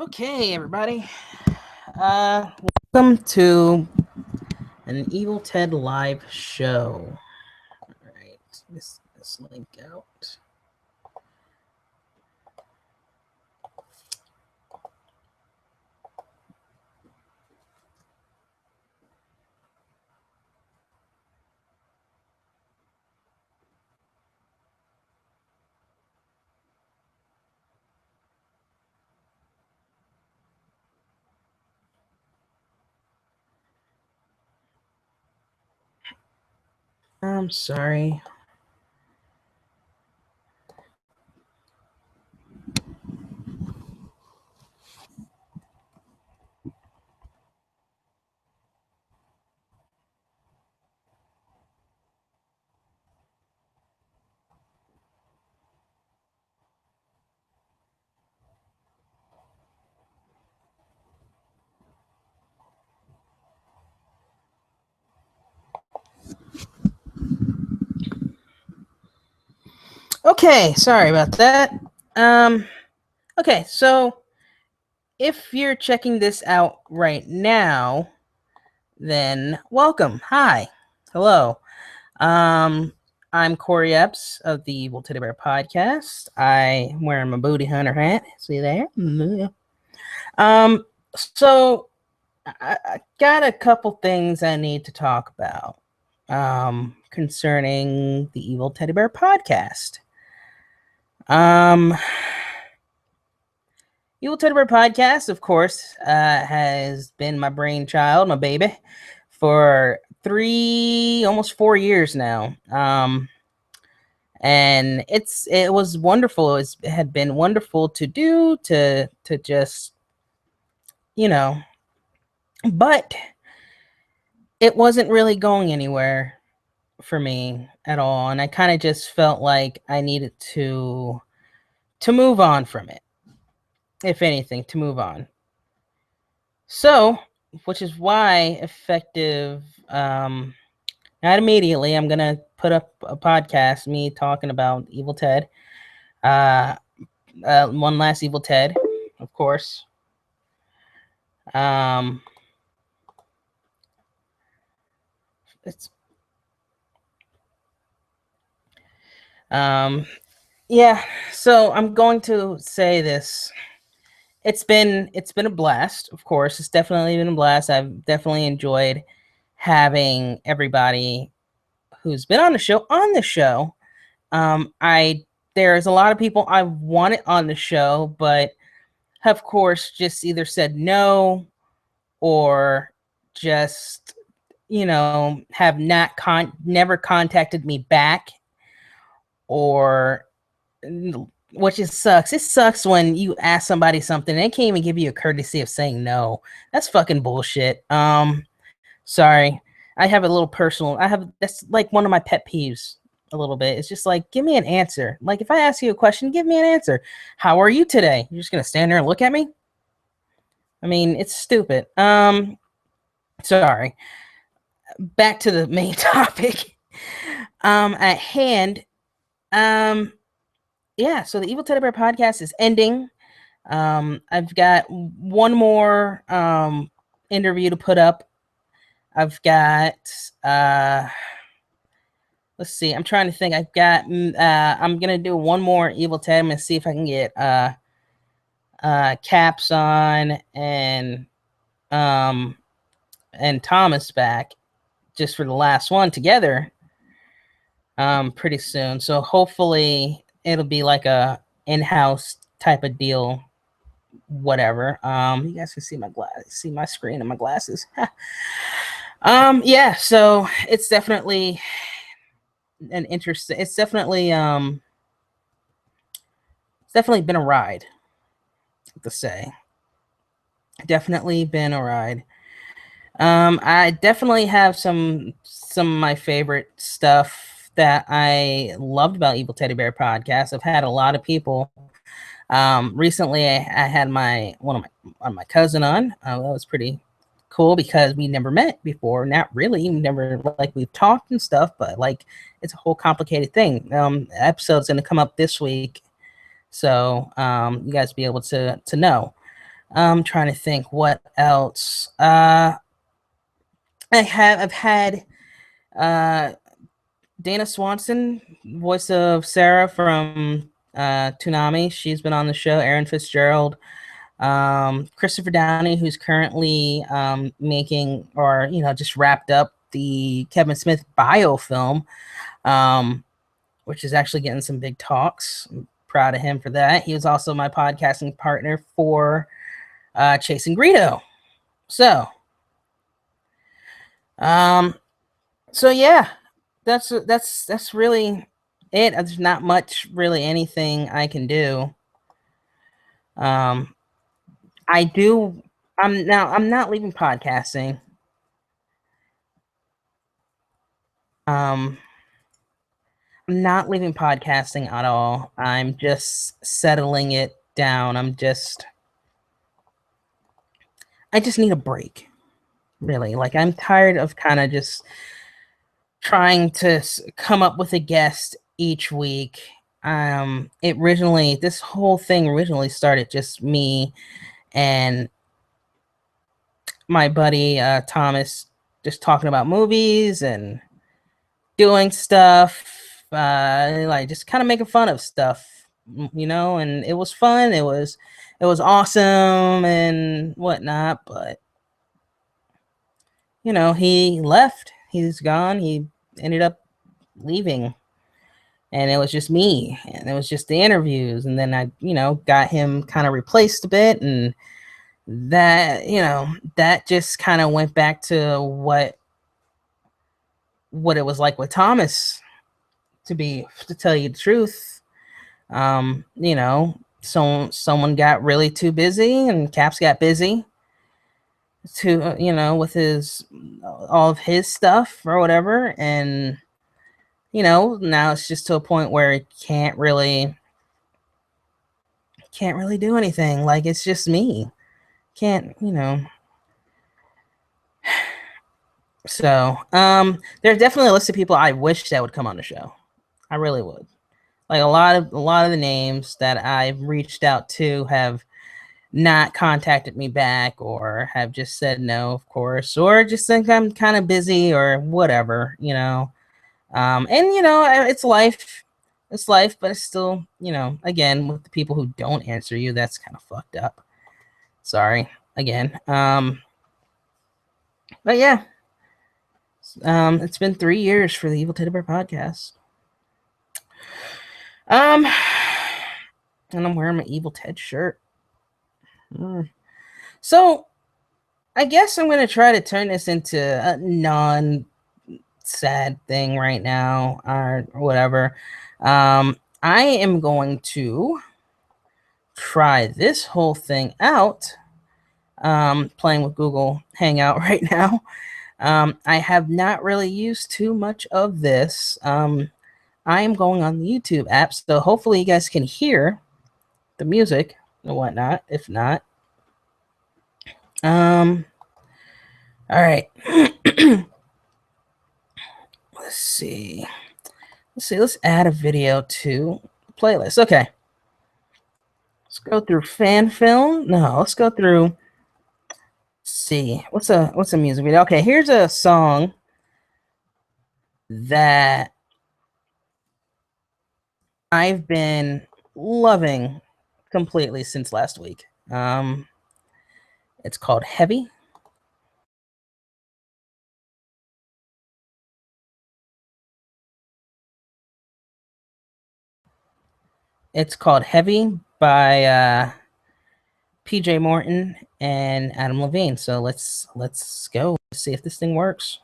Okay, everybody. Welcome to an Evil Ted live show. All right, this link out. I'm sorry. Okay, sorry about that. Um, okay, so if you're checking this out right now, then welcome. Hi. Hello. Um, I'm Corey Epps of the Evil Teddy Bear podcast. I'm wearing my booty hunter hat. See there? Um, so I got a couple things I need to talk about concerning the Evil Teddy Bear podcast. Um, Evil Teddy Bear podcast, of course, has been my brainchild, my baby, for almost 4 years now. And it was wonderful. It had been wonderful to do to just you know, but it wasn't really going anywhere for me at all, and I kind of just felt like I needed to move on from it, if anything, to move on. So, which is why effective not immediately, I'm gonna put up a podcast, me talking about Evil Ted, uh, one last Evil Ted, of course. Um, it's yeah. So I'm going to say this. It's been a blast, of course. It's definitely been a blast. I've definitely enjoyed having everybody who's been on the show. I There's a lot of people I wanted on the show, but of course just either said no or just have not never contacted me back, or which is sucks. It sucks when you ask somebody something and they can't even give you a courtesy of saying no. That's fucking bullshit. Sorry. I have a little personal. That's like one of my pet peeves a little bit. It's just like, give me an answer. Like, if I ask you a question, give me an answer. How are you today? You're just gonna stand there and look at me? I mean, it's stupid. Sorry. Back to the main topic. At hand. Um, yeah, so the Evil Teddy Bear podcast is ending. I've got one more interview to put up. I've got let's see. I'm trying to think. I'm gonna do one more Evil Ted. I'm gonna see if I can get Caps on um and Thomas back just for the last one together pretty soon. So hopefully it'll be like a in-house type of deal, whatever. You guys can see my screen and my glasses. Yeah, so it's definitely an interesting it's definitely been a ride, to say. Definitely been a ride. I definitely have some of my favorite stuff that I loved about Evil Teddy Bear podcast. I've had a lot of people. Recently, I had one of my cousin on. That was pretty cool because we never met before. Not really, never, like, we've talked and stuff, but like, it's a whole complicated thing. Episode's gonna come up this week, so you guys be able to know. I'm trying to think what else. I've had uh, Dana Swanson, voice of Sarah from Toonami. She's been on the show. Aaron Fitzgerald, Christopher Downey, who's currently making, or just wrapped up the Kevin Smith biofilm, um, which is actually getting some big talks. I'm proud of him for that. He was also my podcasting partner for Chasing Greedo. So, um, so yeah, that's really it. There's not much really anything I can do. Um, I do. I'm not leaving podcasting. Um, I'm not leaving podcasting at all. I'm just settling it down. I just need a break. Really. Like I'm tired of kind of just trying to come up with a guest each week. This whole thing originally started just me and my buddy Thomas just talking about movies and doing stuff, like just kind of making fun of stuff, and it was fun. It was awesome and whatnot, but he left. He's gone. He ended up leaving, and it was just me, and it was just the interviews, and then I, got him kind of replaced a bit, and that just kind of went back to what it was like with Thomas, to tell you the truth. So someone got really too busy, and Caps got busy to with his all of his stuff or whatever, and now it's just to a point where he can't really do anything. Like it's just me. Can't, so there's definitely a list of people I wish that would come on the show. I really would. Like a lot of the names that I've reached out to have not contacted me back, or have just said no, of course, or just think I'm kind of busy or whatever. And it's life, but it's still, again, with the people who don't answer you, that's kind of fucked up. Sorry again. But yeah, it's been 3 years for the Evil Teddy Bear podcast. Um, and I'm wearing my Evil Ted shirt. So I guess I'm gonna try to turn this into a non-sad thing right now, or whatever. I am going to try this whole thing out. Playing with Google Hangout right now. I have not really used too much of this. I am going on the YouTube app, so hopefully you guys can hear the music and whatnot. If not, all right. Let's see. Let's add a video to the playlist. Okay. Let's go through fan film. No, let's go through. Let's see. What's a music video? Okay, here's a song that I've been loving completely since last week. It's called Heavy. It's called Heavy by PJ Morton and Adam Levine. So let's go see if this thing works.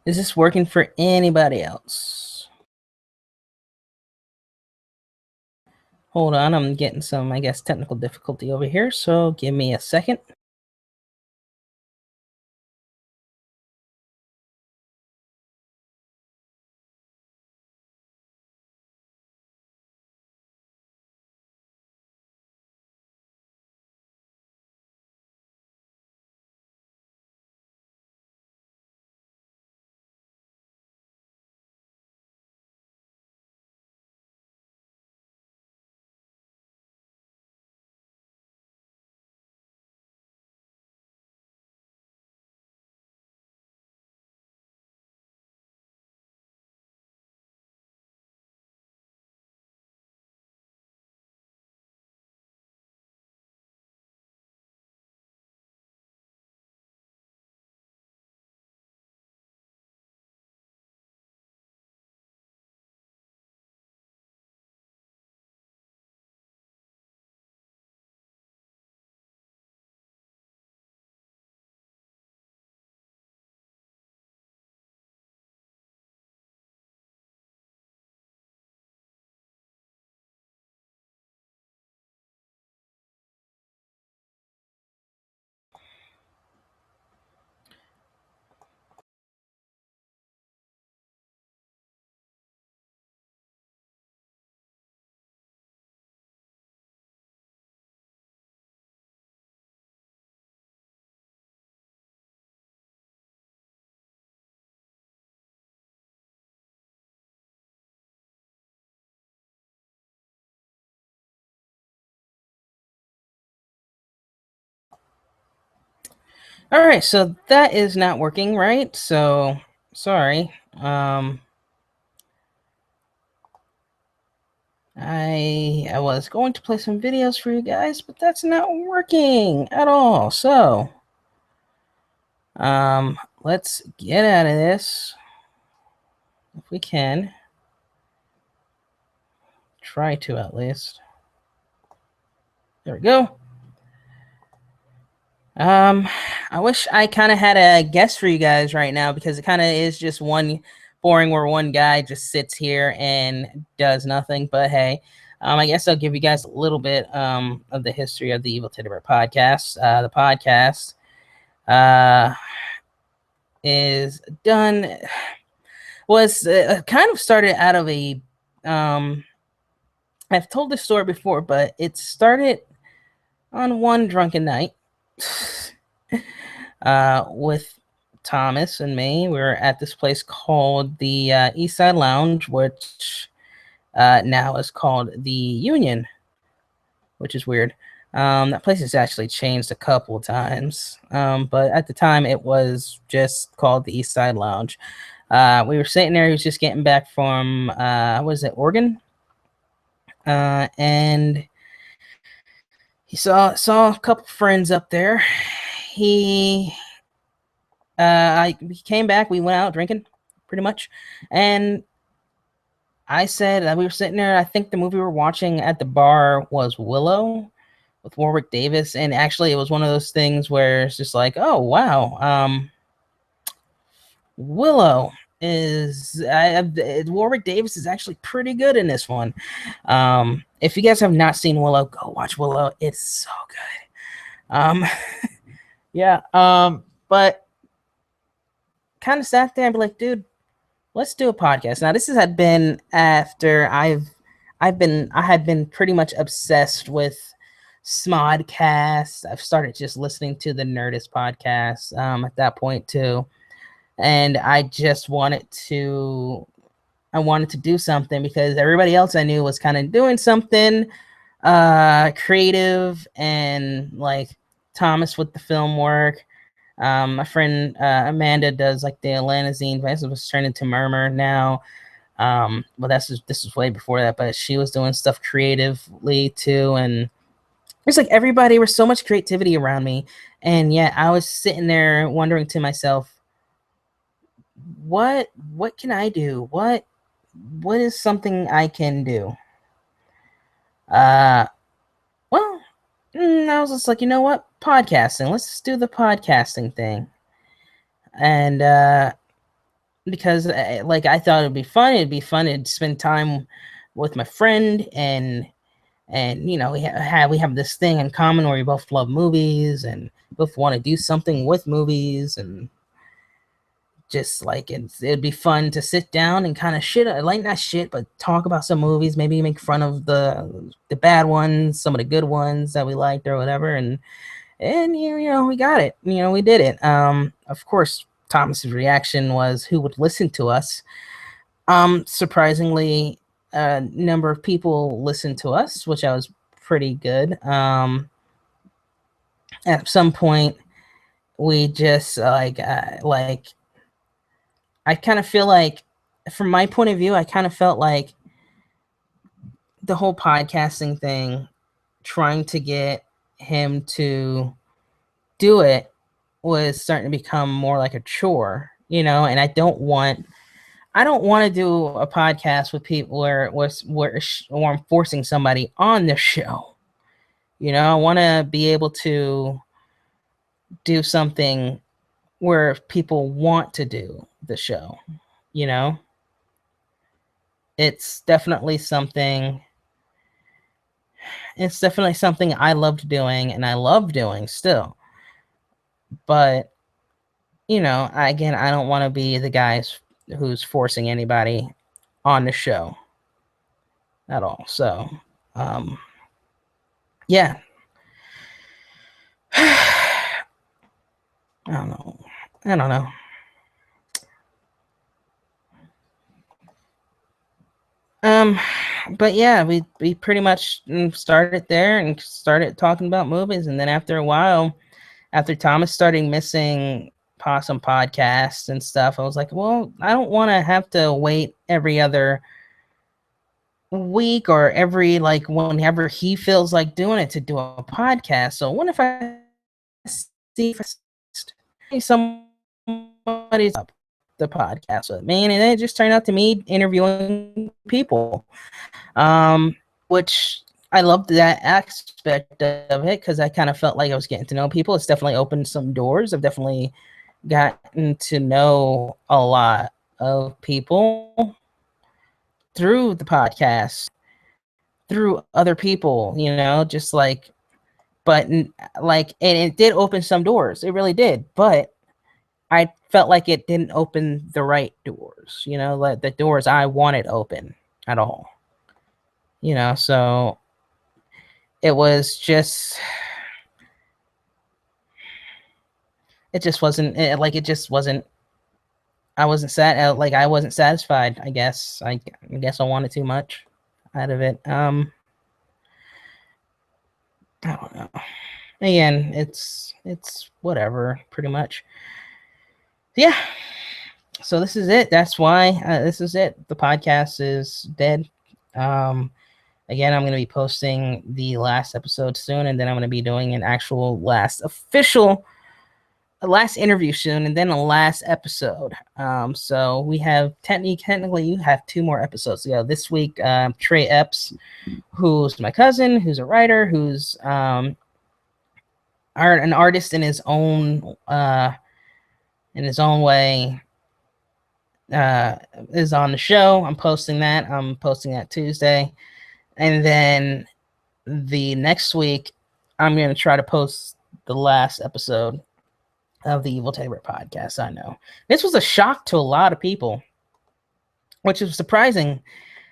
Is this working for anybody else? Hold on, I'm getting some, I guess, technical difficulty over here, so give me a second. All right, so that is not working, right? So sorry. I was going to play some videos for you guys, but that's not working at all. So let's get out of this if we can. Try to at least. There we go. I wish I kind of had a guest for you guys right now, because it kind of is just one boring where one guy just sits here and does nothing. But hey, I guess I'll give you guys a little bit of the history of the Evil Teddy Bear podcast. The podcast uh, is done was kind of started out of a I've told this story before, but it started on one drunken night. With Thomas and me. We were at this place called the East Side Lounge, which now is called the Union, which is weird. That place has actually changed a couple of times, but at the time it was just called the East Side Lounge. We were sitting there. He was just getting back from was it Oregon, and he saw a couple friends up there. He we came back. We went out drinking, pretty much, and I said we were sitting there. I think the movie we were watching at the bar was Willow with Warwick Davis, and actually, it was one of those things where it's just like, oh wow, Willow is Warwick Davis is actually pretty good in this one. If you guys have not seen Willow, go watch Willow. It's so good. Yeah. But kind of sat there and be like, dude, let's do a podcast. Now, this had been after I had been pretty much obsessed with Smodcast. I've started just listening to the Nerdist podcast at that point too, and I wanted to do something, because everybody else I knew was kind of doing something creative, and like Thomas with the film work. My friend Amanda does like the Atlanta zine, but was turned into Murmur now. Well, this was way before that, but she was doing stuff creatively too, and it's like everybody was so much creativity around me, and yet I was sitting there wondering to myself, what can I do? What is something I can do? Uh, well, I was just like, you know what, podcasting. Let's just do the podcasting thing, and because like I thought it'd be fun. It'd be fun to spend time with my friend, and you know, we have this thing in common where we both love movies and both want to do something with movies, and just like it'd be fun to sit down and kind of shit, like not shit, but talk about some movies, maybe make fun of the bad ones, some of the good ones that we liked or whatever, and you know, we got it. You know, we did it. Of course, Thomas's reaction was, who would listen to us? Surprisingly, a number of people listened to us, which I was pretty good. At some point, we just I kind of feel like, from my point of view, I kind of felt like the whole podcasting thing, trying to get him to do it, was starting to become more like a chore, you know, and I don't want to do a podcast with people where I'm forcing somebody on the show. You know, I want to be able to do something where people want to do the show. You know, it's definitely something. It's definitely something I loved doing, and I love doing still. But you know, again, I don't want to be the guy who's forcing anybody on the show at all. So, yeah. I don't know. I don't know. But yeah, we pretty much started there and started talking about movies, and then after a while, after Thomas started missing some podcasts and stuff, I was like, well, I don't want to have to wait every other week or every like whenever he feels like doing it to do a podcast. So what if I see somebody's up the podcast with me, and it just turned out to me interviewing people, which I loved that aspect of it because I kind of felt like I was getting to know people. It's definitely opened some doors. I've definitely gotten to know a lot of people through the podcast, through other people, just like, but like, and it did open some doors. It really did. But I felt like it didn't open the right doors, like the doors I wanted open at all, so it was just, it just wasn't like, it just wasn't, I wasn't I wasn't satisfied. I guess I wanted too much out of it. I don't know. Again, it's whatever, pretty much. Yeah. So this is it. That's why this is it. The podcast is dead. Again, I'm going to be posting the last episode soon, and then I'm going to be doing an actual last interview soon, and then a last episode. So we have technically you have 2 more episodes to go this week. Trey Epps, who's my cousin, who's a writer, who's an artist in his own way, is on the show. I'm posting that Tuesday, and then the next week I'm going to try to post the last episode of the Evil Tabor podcast. I know this was a shock to a lot of people, which is surprising.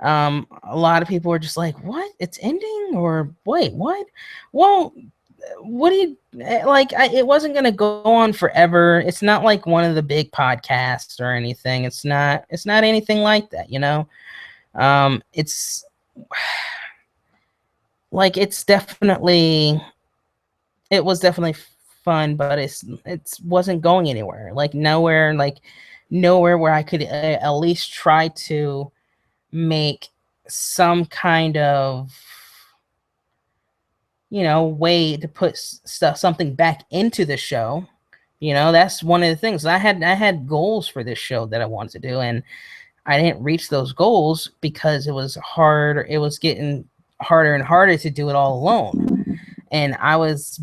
A lot of people were just like, what? It's ending? Or wait, what? Well, what do you like? It wasn't going to go on forever. It's not like one of the big podcasts or anything. It's not anything like that, it's like, it was definitely fun, but it wasn't going anywhere. Like nowhere where I could at least try to make some kind of way to put something back into the show. That's one of the things. I had goals for this show that I wanted to do, and I didn't reach those goals because it was hard. It was getting harder and harder to do it all alone. And I was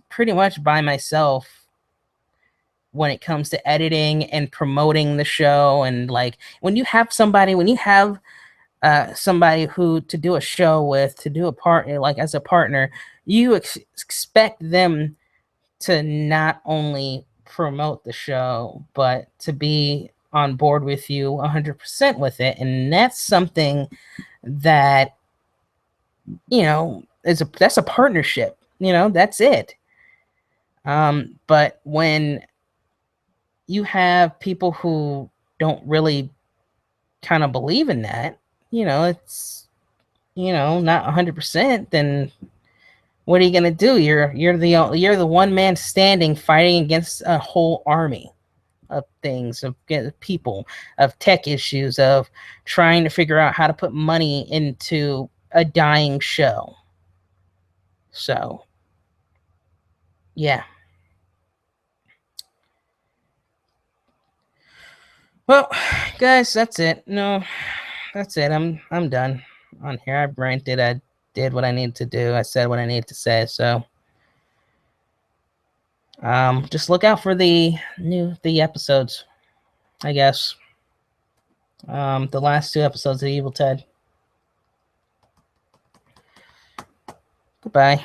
pretty much by myself when it comes to editing and promoting the show. And like, when you have somebody who to do a show with, to do a partner, like as a partner, you expect them to not only promote the show, but to be on board with you 100% with it. And that's something that, that's a partnership, that's it. But when you have people who don't really kind of believe in that, it's, not 100%, then what are you going to do? You're the one man standing fighting against a whole army of things, of people, of tech issues, of trying to figure out how to put money into a dying show. So, yeah. Well, guys, that's it. No, that's it. I'm done on here. I ranted. I did what I needed to do. I said what I needed to say. So, just look out for the episodes, I guess. The last 2 episodes of Evil Ted. Goodbye.